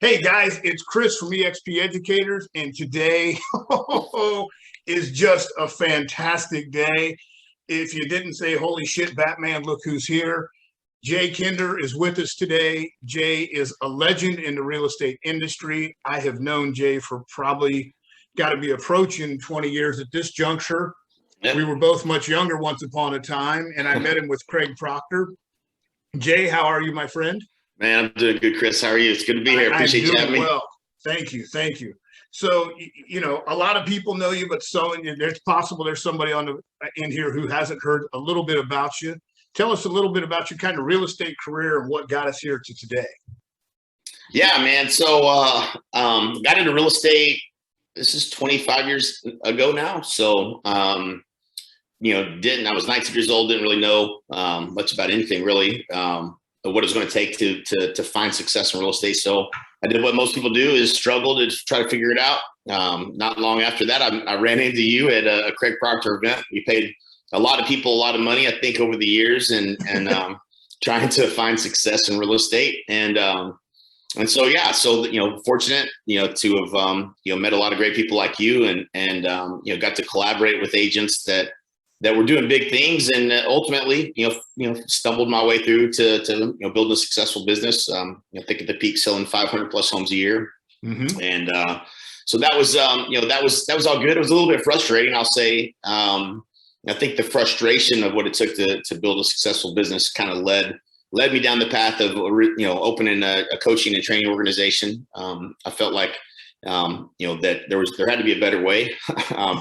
Hey guys, it's Chris from eXp Educators, and today is just a fantastic day. If you didn't say holy shit, Batman, look who's here. Jay Kinder is with us today. Jay is a legend in the real estate industry. I have known Jay for probably got to be approaching 20 years at this juncture. Yep. We were both much younger once upon a time, and I met him with Craig Proctor. Jay, how are you, my friend? Man, I'm doing good, Chris. How are you? It's good to be here. Appreciate you having me. Well, thank you. So, a lot of people know you, but there's possible there's somebody in here who hasn't heard a little bit about you. Tell us a little bit about your kind of real estate career and what got us here to today. Yeah, man. So, got into real estate. This is 25 years ago now. So, I was 19 years old. Didn't really know much about anything really. What it was going to take to find success in real estate. So I did what most people do, is struggle to try to figure it out. Not long after that, I ran into you at a Craig Proctor event. You paid a lot of people a lot of money, I think, over the years, and trying to find success in real estate. And so fortunate, to have, met a lot of great people like you and got to collaborate with agents that were doing big things, and ultimately, stumbled my way through to building a successful business. I think at the peak selling 500 plus homes a year. Mm-hmm. And so that was all good. It was a little bit frustrating, I'll say. I think the frustration of what it took to build a successful business kind of led me down the path of, opening a coaching and training organization. I felt like, that there had to be a better way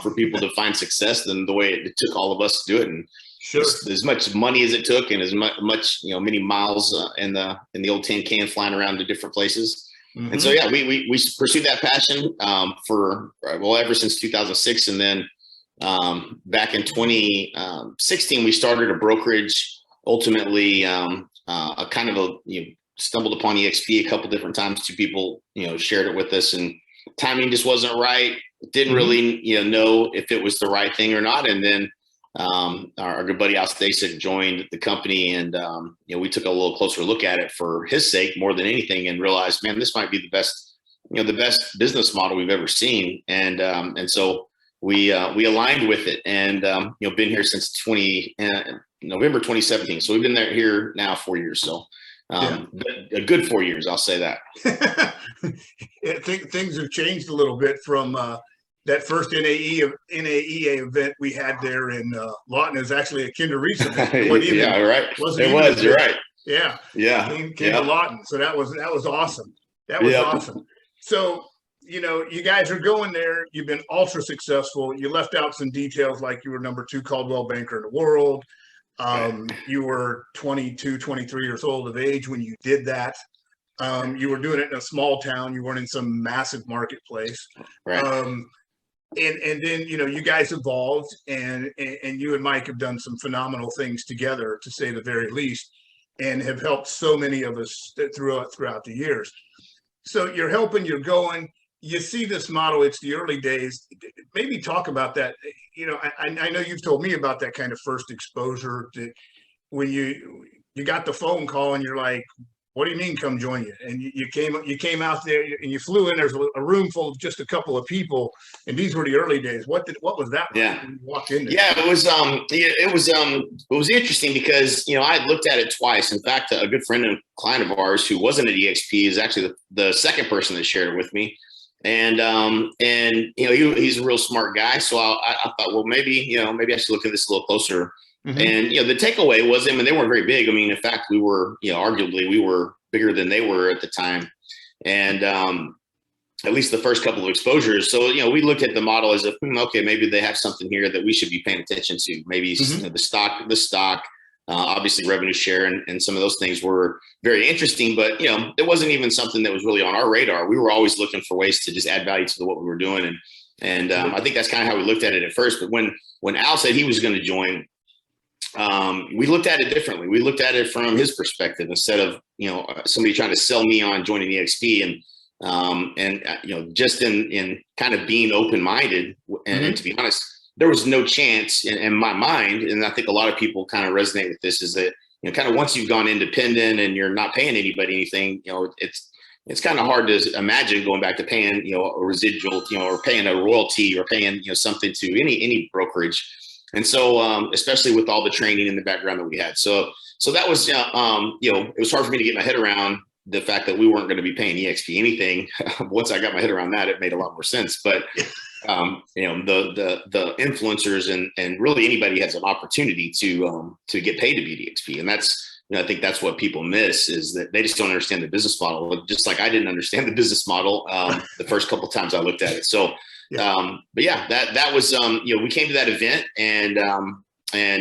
for people to find success than the way it took all of us to do it. And sure, as much money as it took, and as much many miles in the old tin can flying around to different places. Mm-hmm. And so, yeah, we pursued that passion ever since 2006. And then back in 2016, we started a brokerage. Ultimately, stumbled upon eXp a couple different times. Two people, shared it with us, and timing just wasn't right. Didn't really, know if it was the right thing or not. And then our good buddy Al Stasic joined the company, and we took a little closer look at it for his sake more than anything, and realized, man, this might be the best business model we've ever seen. And so we aligned with it, and been here since November 2017. So we've been here now 4 years. So. A good 4 years, I'll say that. I think things have changed a little bit from that first NAEA event we had there in Lawton. It was actually a Kinder Reese event. Yeah, right. You're right. Yeah. Came to Lawton. So that was awesome. That was awesome. So, you guys are going there. You've been ultra successful. You left out some details, like you were number 2 Caldwell banker in the world. You were 22, 23 years old of age when you did that. You were doing it in a small town. You weren't in some massive marketplace. Right. And then, you guys evolved, and you and Mike have done some phenomenal things together, to say the very least, and have helped so many of us throughout the years. So you're helping, you're going. You see this model, it's the early days. Maybe talk about that. I know you've told me about that kind of first exposure, that when you got the phone call and you're like, what do you mean come join you? And you came out there and you flew in. There's a room full of just a couple of people, and these were the early days. What was that like when you walked in there? Yeah, it was interesting because I had looked at it twice. In fact, a good friend and client of ours who wasn't at eXp is actually the second person that shared it with me. And he's a real smart guy. So I thought, well, maybe I should look at this a little closer. Mm-hmm. And the takeaway was, they weren't very big. I mean, in fact, we were, arguably we were bigger than they were at the time. And at least the first couple of exposures. So, we looked at the model as okay, maybe they have something here that we should be paying attention to. Maybe the stock, obviously revenue share and some of those things were very interesting, but it wasn't even something that was really on our radar. We were always looking for ways to just add value to what we were doing. And I think that's kind of how we looked at it at first. But when Al said he was going to join, we looked at it differently. We looked at it from his perspective, instead of, somebody trying to sell me on joining eXp, and just in kind of being open-minded. And to be honest, there was no chance in my mind, and I think a lot of people kind of resonate with this, is that kind of once you've gone independent and you're not paying anybody anything, it's it's kind of hard to imagine going back to paying, a residual, or paying a royalty or paying, something to any brokerage. And so, especially with all the training in the background that we had. So that was, it was hard for me to get my head around the fact that we weren't going to be paying eXp anything. Once I got my head around that, it made a lot more sense. But, the influencers and really anybody has an opportunity to get paid to be at eXp. And that's, I think that's what people miss, is that they just don't understand the business model. Just like I didn't understand the business model the first couple of times I looked at it. So, but yeah, that was, we came to that event, and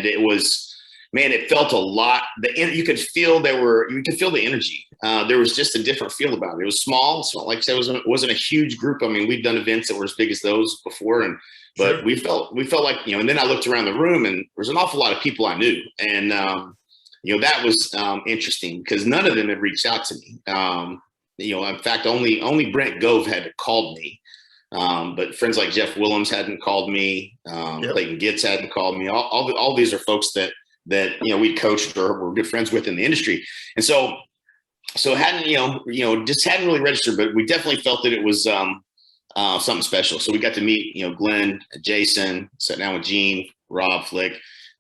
it was, man, it felt a lot. You could feel the energy. There was just a different feel about it. It was small. So like I said, it wasn't a huge group. I mean, we've done events that were as big as those before, but we felt like, and then I looked around the room, and there was an awful lot of people I knew, and that was interesting because none of them had reached out to me. In fact, only Brent Gove had called me. But friends like Jeff Willems hadn't called me. Clayton Gitz hadn't called me. All these are folks that we coached or were good friends with in the industry. And so hadn't, just hadn't really registered, but we definitely felt that it was something special. So we got to meet, Glenn, Jason, sat down with Gene, Rob, Flick.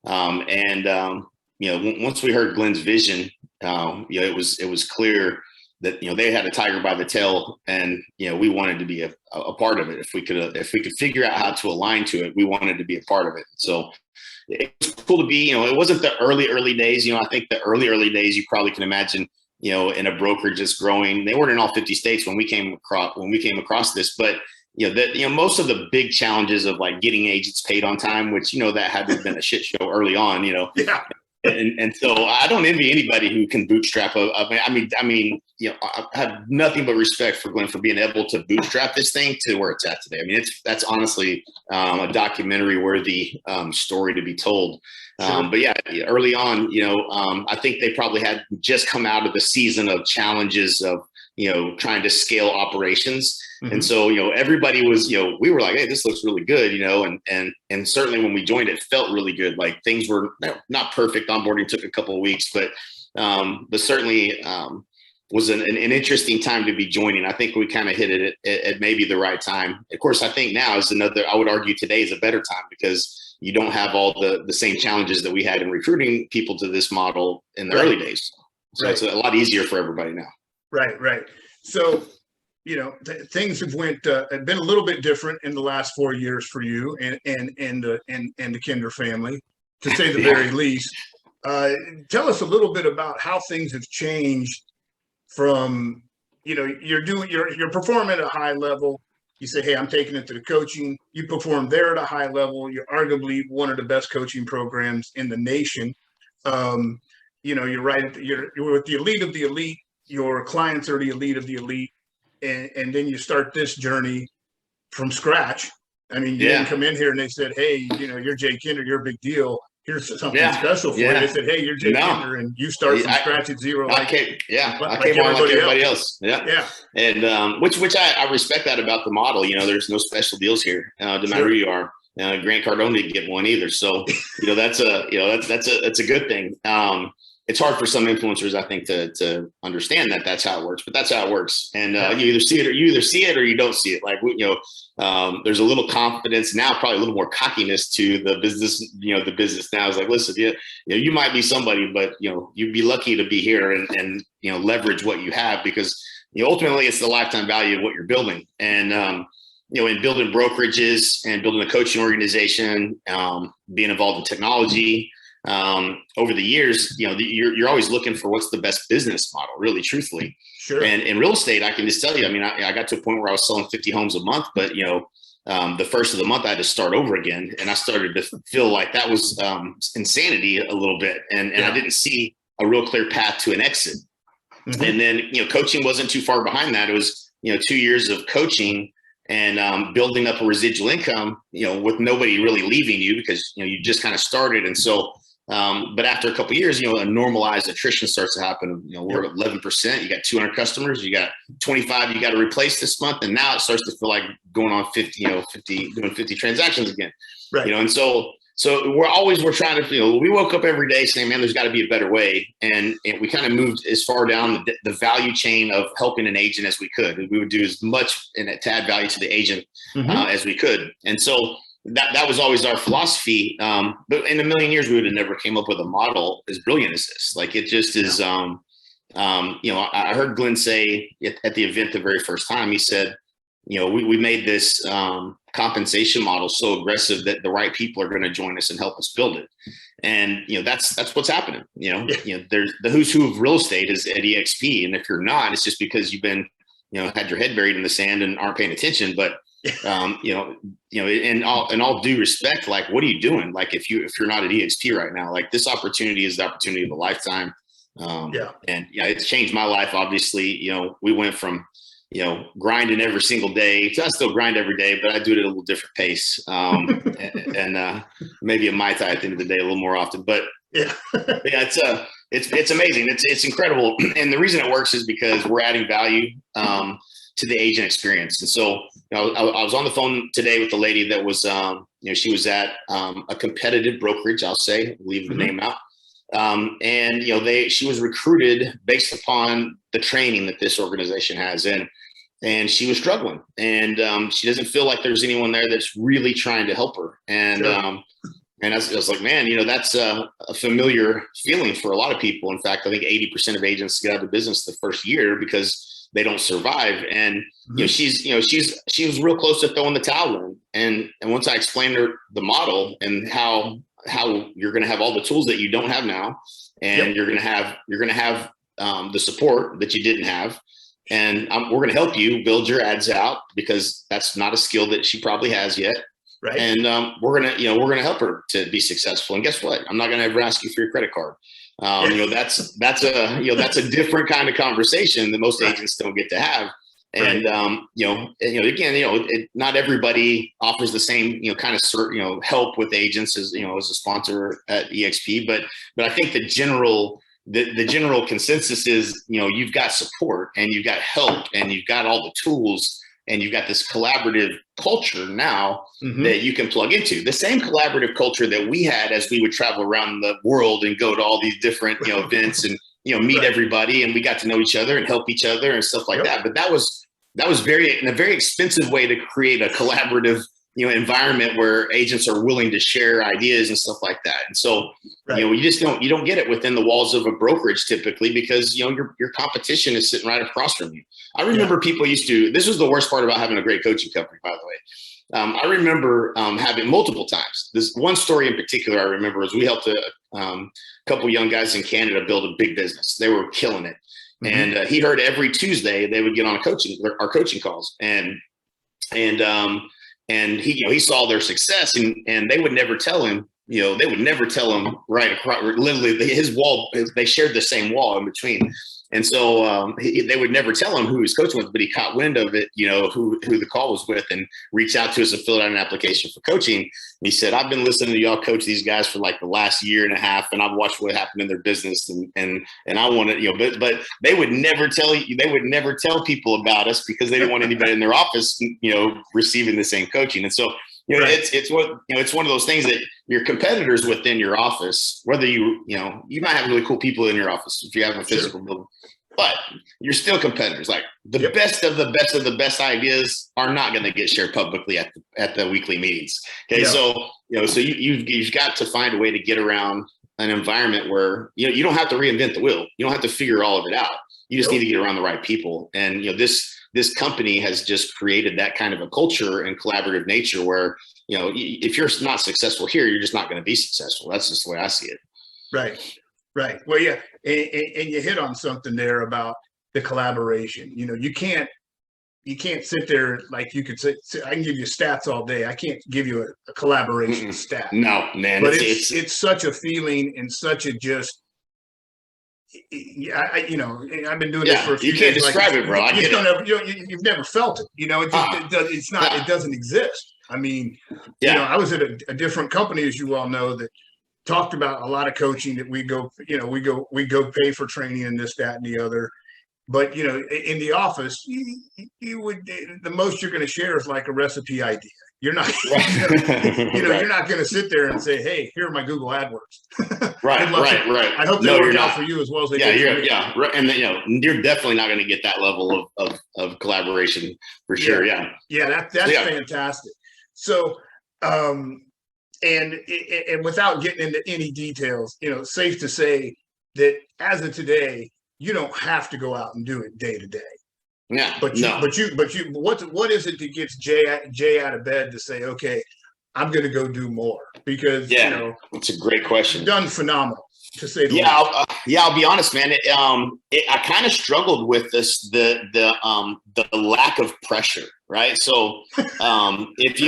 Once we heard Glenn's vision, it was clear that, they had a tiger by the tail, and, we wanted to be a part of it. If we could figure out how to align to it, we wanted to be a part of it. So it was cool to be, it wasn't the early days. I think the early days, you probably can imagine, in a brokerage just growing. They weren't in all 50 states when we came across this, but most of the big challenges of like getting agents paid on time, which, that had been a shit show early on, Yeah. And so I don't envy anybody who can bootstrap. I have nothing but respect for Glenn for being able to bootstrap this thing to where it's at today. I mean, that's honestly a documentary worthy story to be told. Sure. But yeah, early on, I think they probably had just come out of the season of challenges of, trying to scale operations. Mm-hmm. And so, everybody was, we were like, hey, this looks really good, and certainly when we joined, it felt really good. Like things were not perfect. Onboarding took a couple of weeks, but certainly was an interesting time to be joining. I think we kind of hit it at maybe the right time. Of course, I think now is I would argue today is a better time because you don't have all the same challenges that we had in recruiting people to this model in the early days. So It's a lot easier for everybody now. Right. So, things have been a little bit different in the last 4 years for you and the Kinder family, to say the very least. Tell us a little bit about how things have changed from, you're performing at a high level. You say, hey, I'm taking it to the coaching. You perform there at a high level. You're arguably one of the best coaching programs in the nation. You're right. You're with the elite of the elite. Your clients are the elite of the elite. And then you start this journey from scratch. I mean, you didn't come in here and they said, hey, you're Jay Kinder, you're a big deal. Here's something special for you. They said, hey, you're Jay Kinder, and you start from scratch at zero. I came on like everybody else. Yeah. And which I respect that about the model. There's no special deals here, no matter who you are. Grant Cardone didn't get one either. So, that's a good thing. It's hard for some influencers, I think, to understand that that's how it works, but that's how it works. And you either see it or you don't see it. Like, there's a little confidence now, probably a little more cockiness to the business. The business now is like, listen, you might be somebody, but you'd be lucky to be here and leverage what you have, because ultimately it's the lifetime value of what you're building. And in building brokerages and building a coaching organization, being involved in technology. Over the years, you're always looking for what's the best business model, really, truthfully. Sure. And in real estate, I can just tell you, I mean, I got to a point where I was selling 50 homes a month, but, the first of the month I had to start over again. And I started to feel like that was insanity a little bit. And I didn't see a real clear path to an exit. Mm-hmm. And then, coaching wasn't too far behind that. It was, 2 years of coaching and building up a residual income, with nobody really leaving you because, you just kind of started. And so, but after a couple of years, a normalized attrition starts to happen. We're at 11%. You got 200 customers. You got 25 you got to replace this month, and now it starts to feel like going on 50 transactions again. Right. And so So we're trying to, we woke up every day saying, man, there's got to be a better way. And we kind of moved as far down the value chain of helping an agent as we could. We would do as much to add value to the agent as we could. And so that was always our philosophy. But in a million years, we would have never came up with a model as brilliant as this. Like, it just is, I heard Glenn say at the event the very first time, he said, we made this compensation model so aggressive that the right people are going to join us and help us build it. And, that's what's happening. There's the who's who of real estate is at eXp. And if you're not, it's just because you've been, had your head buried in the sand and aren't paying attention. But, in all due respect, like, what are you doing? Like, if you're not at eXp right now, like, this opportunity is the opportunity of a lifetime. And it's changed my life. Obviously, we went from, grinding every single day. So I still grind every day, but I do it at a little different pace. And maybe a Mai Tai at the end of the day a little more often, but it's amazing. It's incredible. And the reason it works is because we're adding value to the agent experience. And so, I was on the phone today with a lady that was, she was at a competitive brokerage, I'll say, leave the name out. And she was recruited based upon the training that this organization has, and she was struggling, and she doesn't feel like there's anyone there that's really trying to help her. And and I was like, man, that's a familiar feeling for a lot of people. In fact, I think 80% of agents get out of business the first year because they don't survive. And she was real close to throwing the towel in. And once I explained her the model and how you're going to have all the tools that you don't have now, and you're going to have the support that you didn't have, and we're going to help you build your ads out, because that's not a skill that she probably has yet. Right. And we're going to help her to be successful. And guess what? I'm not going to ever ask you for your credit card. That's a different kind of conversation that most agents don't get to have. And, not everybody offers the same, kind of, help with agents as a sponsor at eXp. But I think the general consensus is, you've got support, and you've got help, and you've got all the tools, and you've got this collaborative culture now that you can plug into. The same collaborative culture that we had as we would travel around the world and go to all these different, events and, meet everybody, and we got to know each other and help each other and stuff like that. But that was a very expensive way to create a collaborative, environment where agents are willing to share ideas and stuff like that. And so, you don't get it within the walls of a brokerage typically, because, your competition is sitting right across from you. I remember people this was the worst part about having a great coaching company, by the way. I remember having multiple times. This one story in particular I remember is we helped a couple young guys in Canada build a big business. They were killing it. And he heard every Tuesday they would get on our coaching calls, and he saw their success, and they would never tell him, right across, literally his wall, they shared the same wall in between. And so they would never tell him who he was coaching with, but he caught wind of it, who the call was with, and reached out to us and filled out an application for coaching. And he said, I've been listening to y'all coach these guys for like the last year and a half, and I've watched what happened in their business, and I want to, but they would never tell people about us, because they didn't want anybody in their office, receiving the same coaching. And so, it's one of those things that your competitors within your office, whether you might have really cool people in your office if you have a physical building, but you're still competitors. Like the best of the best of the best ideas are not going to get shared publicly at the weekly meetings. Okay. So, so you've got to find a way to get around an environment where, you don't have to reinvent the wheel. You don't have to figure all of it out. You just need to get around the right people. And, this company has just created that kind of a culture and collaborative nature where, if you're not successful here, you're just not going to be successful. That's just the way I see it. Right. Well, yeah. And you hit on something there about the collaboration. You can't sit there, like you could say, I can give you stats all day. I can't give you a collaboration stat. No, man. But it's such a feeling and such a just, I've been doing this for a few years. You can't days, describe it, bro. You've never felt it. It doesn't exist. I mean, I was at a different company, as you all know, that talked about a lot of coaching that we go pay for training and this, that, and the other. But in the office, you would the most you're going to share is like a recipe idea. You're not, Right. you're not going to sit there and say, "Hey, here are my Google AdWords." Right. I hope they No, work you're out not. for you as well as they Yeah, did for me. yeah, right. And you're definitely not going to get that level of collaboration for sure. Yeah. That's fantastic. So, and without getting into any details, safe to say that as of today, you don't have to go out and do it day to day. Yeah. But what is it that gets Jay out of bed to say, okay, I'm going to go do more? Because it's a great question. Done phenomenal, to say the least. I'll be honest, man. I kind of struggled with the lack of pressure, right? So if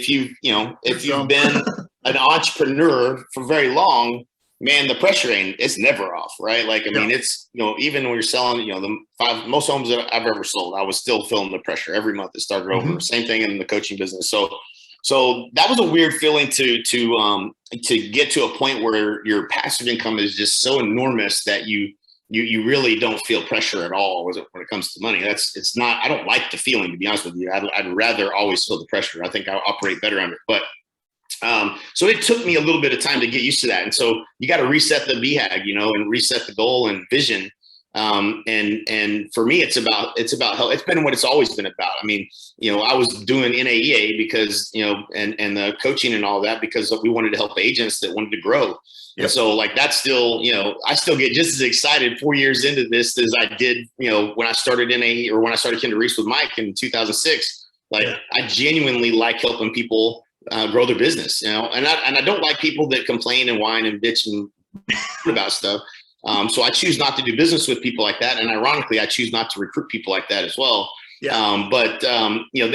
you've been an entrepreneur for very long, man, the pressure it's never off, right? Like, I mean, it's, even when you're selling, the most homes that I've ever sold, I was still feeling the pressure every month. It started over. Same thing in the coaching business. So that was a weird feeling to get to a point where your passive income is just so enormous that you really don't feel pressure at all when it comes to money. I don't like the feeling, to be honest with you. I'd rather always feel the pressure. I think I operate better under it, but so it took me a little bit of time to get used to that. And so you got to reset the BHAG, and reset the goal and vision. And for me, it's about health. It's been what it's always been about. I mean, I was doing NAEA because, and the coaching and all that, because we wanted to help agents that wanted to grow. Yep. And so like, that's still, I still get just as excited 4 years into this as I did, when I started NAE or when I started Kinder Reese with Mike in 2006. Like, I genuinely like helping people grow their business, and I don't like people that complain and whine and bitch and about stuff. So I choose not to do business with people like that. And ironically, I choose not to recruit people like that as well. Yeah.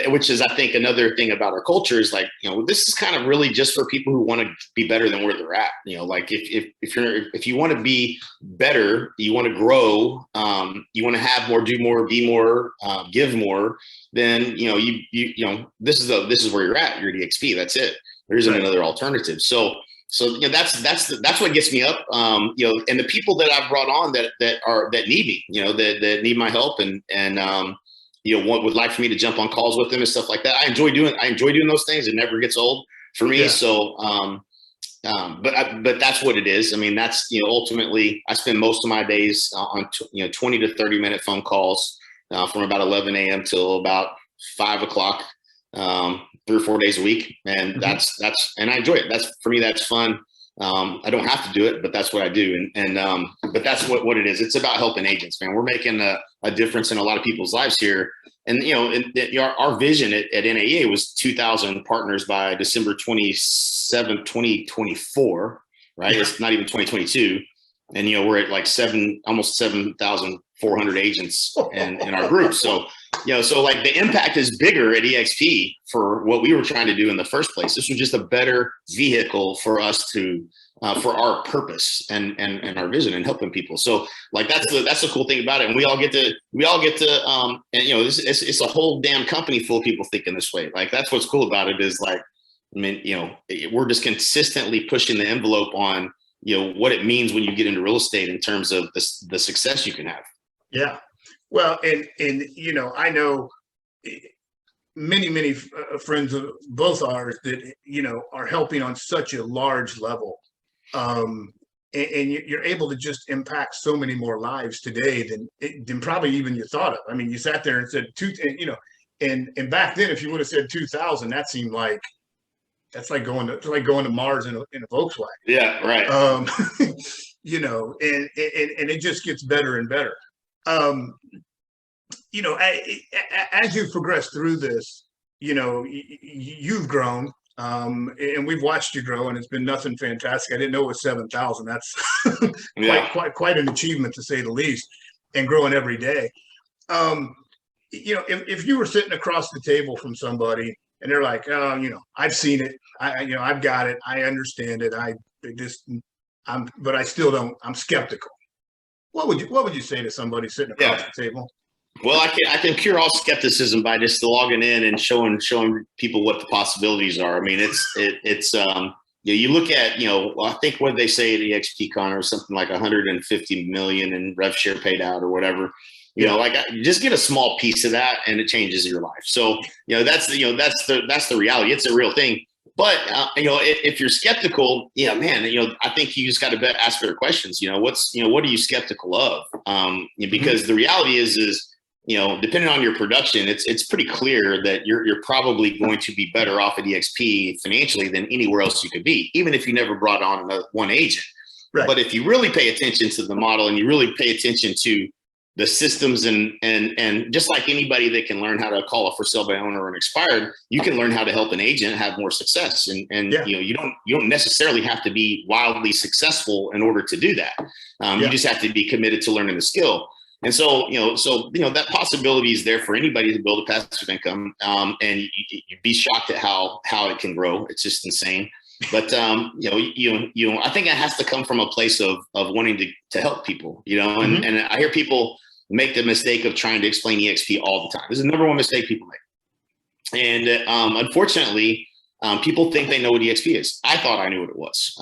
Which is, I think, another thing about our culture is like, this is kind of really just for people who want to be better than where they're at. Like if you want to be better, you want to grow, you want to have more, do more, be more, give more, then, this is where you're at. You're the eXp. That's it. There isn't another alternative. So that's what gets me up. And the people that I've brought on that need me, that need my help and would like for me to jump on calls with them and stuff like that. I enjoy doing those things. It never gets old for me. Yeah. So, but that's what it is. I mean, that's, ultimately I spend most of my days on 20 to 30 minute phone calls from about 11 a.m. till about 5 o'clock, 3 or 4 days a week. And that's, and I enjoy it. For me, that's fun. I don't have to do it, but that's what I do. But that's what it is. It's about helping agents, man. We're making a difference in a lot of people's lives here. And, our vision at NAEA was 2,000 partners by December 27, 2024, right? Yeah. It's not even 2022. And, we're at like almost 7,400 agents in our group. So, so like the impact is bigger at eXp for what we were trying to do in the first place. This was just a better vehicle for us to, for our purpose and our vision and helping people. So like, that's the cool thing about it. And we all get to, and it's a whole damn company full of people thinking this way. Like, that's what's cool about it is like, I mean, we're just consistently pushing the envelope on, what it means when you get into real estate in terms of the success you can have. Yeah. Well, and I know many friends of both ours that, are helping on such a large level. And you're able to just impact so many more lives today than probably even you thought of. I mean, you sat there and said and back then, if you would have said 2,000, that seemed like, that's like going to Mars in a Volkswagen. Yeah, right. And it just gets better and better. As you progress through this, you've grown, and we've watched you grow, and it's been nothing fantastic. I didn't know it was 7,000. That's quite an achievement, to say the least, and growing every day. If you were sitting across the table from somebody and they're like, oh, I've seen it. I've got it. I understand it. But I still don't. I'm skeptical. What would you say to somebody sitting across the table? Well, I can cure all skepticism by just logging in and showing people what the possibilities are. I mean, you look at, I think what they say at eXp Connor, something like 150 million in rev share paid out or whatever. You know, like just get a small piece of that and it changes your life. So, that's the reality. It's a real thing. But, if you're skeptical, man, I think you just got to ask better questions. What are you skeptical of? Because the reality is, depending on your production, it's pretty clear that you're probably going to be better off at eXp financially than anywhere else you could be, even if you never brought on one agent. Right. But if you really pay attention to the model and you really pay attention to the systems and just like anybody that can learn how to call a for sale by owner or an expired, you can learn how to help an agent have more success. And you don't necessarily have to be wildly successful in order to do that. You just have to be committed to learning the skill. And so, that possibility is there for anybody to build a passive income. And you'd be shocked at how it can grow. It's just insane. But, I think it has to come from a place of wanting to help people, and I hear people make the mistake of trying to explain eXp all the time. This is the number one mistake people make. And unfortunately, people think they know what eXp is. I thought I knew what it was.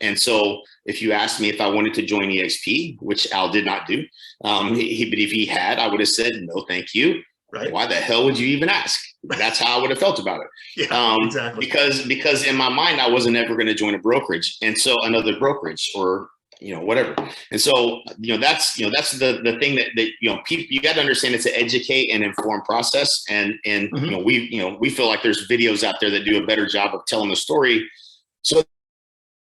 And so if you asked me if I wanted to join eXp, which Al did not do, but if he had, I would have said, no, thank you. Right. Why the hell would you even ask? That's how I would have felt about it. Exactly. Because in my mind, I wasn't ever going to join a brokerage. And so another brokerage or, whatever. And so, that's the thing that people, you got to understand it's an educate and inform process. And we feel like there's videos out there that do a better job of telling the story so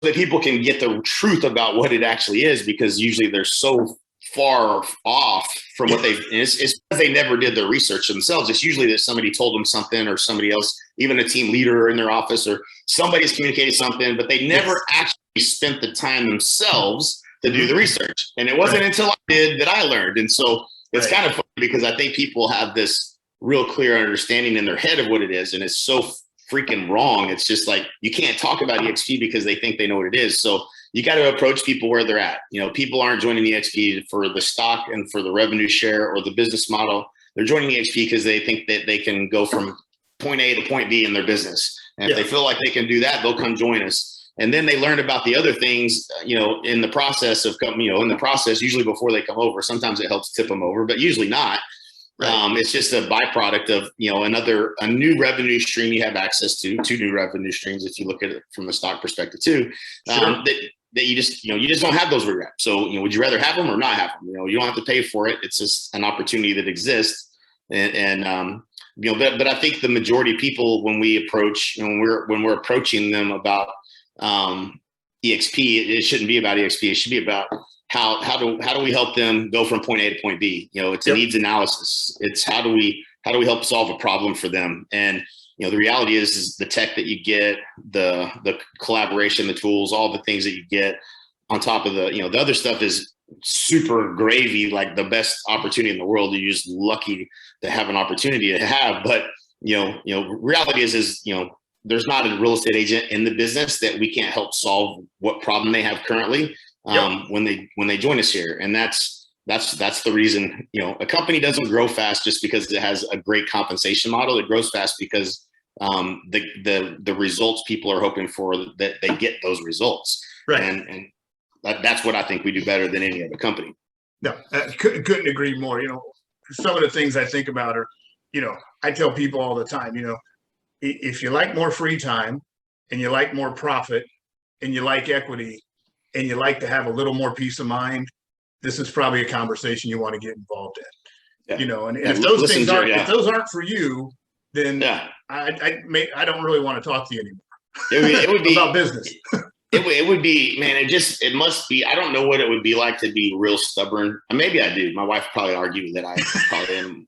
that people can get the truth about what it actually is, because usually they're so far off from what it's because they never did their research themselves. It's usually that somebody told them something, or somebody else, even a team leader in their office, or somebody's communicated something, but they never actually spent the time themselves to do the research. And it wasn't until I did that I learned. And so it's kind of funny because I think people have this real clear understanding in their head of what it is. And it's so freaking wrong. It's just like, you can't talk about eXp because they think they know what it is. So you got to approach people where they're at. People aren't joining eXp for the stock and for the revenue share or the business model. They're joining eXp because they think that they can go from point A to point B in their business. And if they feel like they can do that, they'll come join us. And then they learn about the other things, in the process of coming, usually before they come over. Sometimes it helps tip them over, but usually not. Right. It's just a byproduct of, a new revenue stream you have access to, two new revenue streams, if you look at it from the stock perspective too, that you just don't have those reps. So, would you rather have them or not have them? You don't have to pay for it. It's just an opportunity that exists. But I think the majority of people, when we approach, when we're approaching them about eXp, it shouldn't be about eXp. It should be about how do we help them go from point A to point B? It's a needs analysis. It's how do we help solve a problem for them? And the reality is the tech that you get, the collaboration, the tools, all the things that you get on top of the other stuff is super gravy, like the best opportunity in the world. You're just lucky to have an opportunity to have. But reality is there's not a real estate agent in the business that we can't help solve what problem they have currently when they join us here. And that's the reason, a company doesn't grow fast just because it has a great compensation model. It grows fast because the results people are hoping for, that they get those results. Right. And that's what I think we do better than any other company. No, I couldn't agree more. Some of the things I think about are, I tell people all the time, if you like more free time and you like more profit and you like equity and you like to have a little more peace of mind, this is probably a conversation you want to get involved in. Yeah. And if those things if those aren't for you, then I don't really want to talk to you anymore. It would be about business. It would be, man, it must be, I don't know what it would be like to be real stubborn. Maybe I do. My wife probably argue that I probably am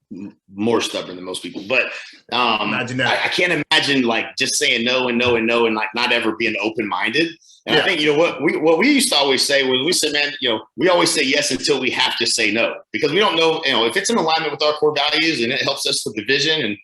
more stubborn than most people, but imagine that. I can't imagine like just saying no and no and no and like not ever being open-minded. And I think, what we used to always say was, we said, man, we always say yes until we have to say no, because we don't know, if it's in alignment with our core values and it helps us with the vision, and,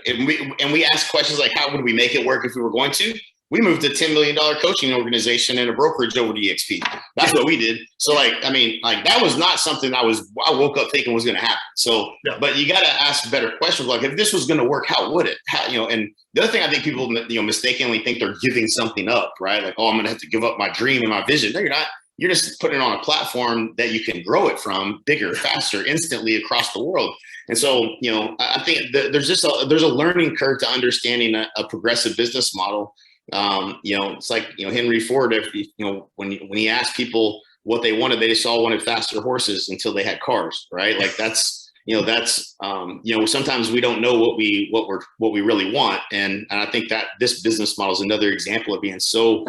and we ask questions like, how would we make it work if we were going to? We moved a $10 million coaching organization and a brokerage over to eXp. That's what we did. So that was not something I woke up thinking was going to happen. So, but you got to ask better questions. Like, if this was going to work, how would it? And the other thing I think people, mistakenly think they're giving something up, right? Like, oh, I'm going to have to give up my dream and my vision. No, you're not. You're just putting it on a platform that you can grow it from bigger, faster, instantly across the world. And so, I think there's a learning curve to understanding a progressive business model. It's like, Henry Ford, when he asked people what they wanted, they just all wanted faster horses until they had cars, right? Like sometimes we don't know what we really want. And I think that this business model is another example of being so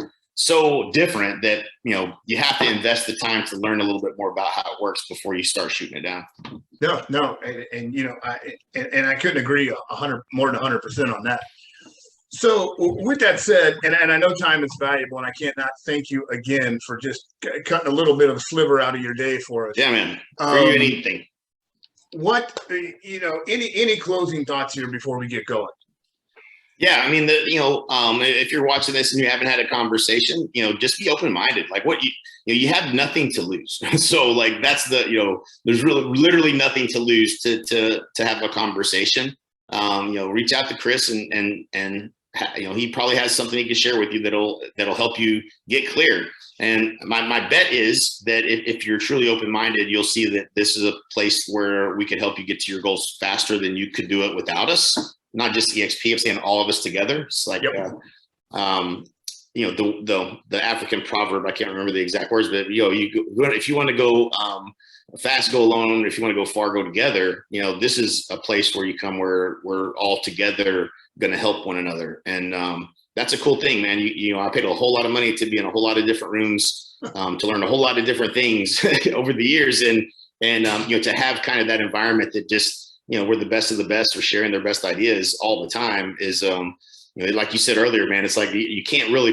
different that, you have to invest the time to learn a little bit more about how it works before you start shooting it down. No. And I couldn't agree more than 100% on that. So with that said, and I know time is valuable, and I can't not thank you again for just cutting a little bit of a sliver out of your day for us. Yeah, man. For you, anything. What, any closing thoughts here before we get going? Yeah, I mean, if you're watching this and you haven't had a conversation, just be open-minded. Like you have nothing to lose. So like that's there's literally nothing to lose to have a conversation. Reach out to Chris and he probably has something he can share with you that'll help you get clear. And my bet is that if you're truly open-minded, you'll see that this is a place where we could help you get to your goals faster than you could do it without us. Not just eXp, I'm saying all of us together. It's like, the African proverb, I can't remember the exact words, but if you want to go fast, go alone. If you want to go far, go together. This is a place where you come where we're all together going to help one another. And that's a cool thing, man. I paid a whole lot of money to be in a whole lot of different rooms to learn a whole lot of different things over the years. And to have kind of that environment that just, we're the best of the best or sharing their best ideas all the time is, like you said earlier, man, it's like you can't really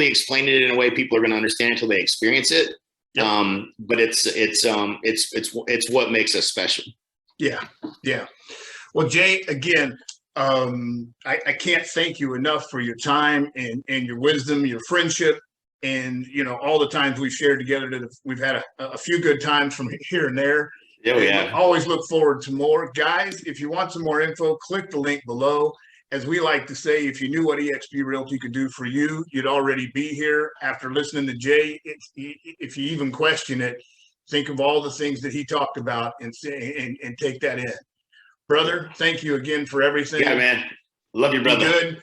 explain it in a way people are going to understand until they experience it. Yep. But it's what makes us special. Yeah. Well, Jay, again, I can't thank you enough for your time and your wisdom, your friendship, and all the times we've shared together. We've had a few good times from here and there. Yeah, we have. Always look forward to more. Guys, if you want some more info, click the link below. As we like to say, if you knew what eXp Realty could do for you, you'd already be here. After listening to Jay, if you even question it, think of all the things that he talked about and take that in. Brother, thank you again for everything. Yeah, man. Love you, brother. Be good.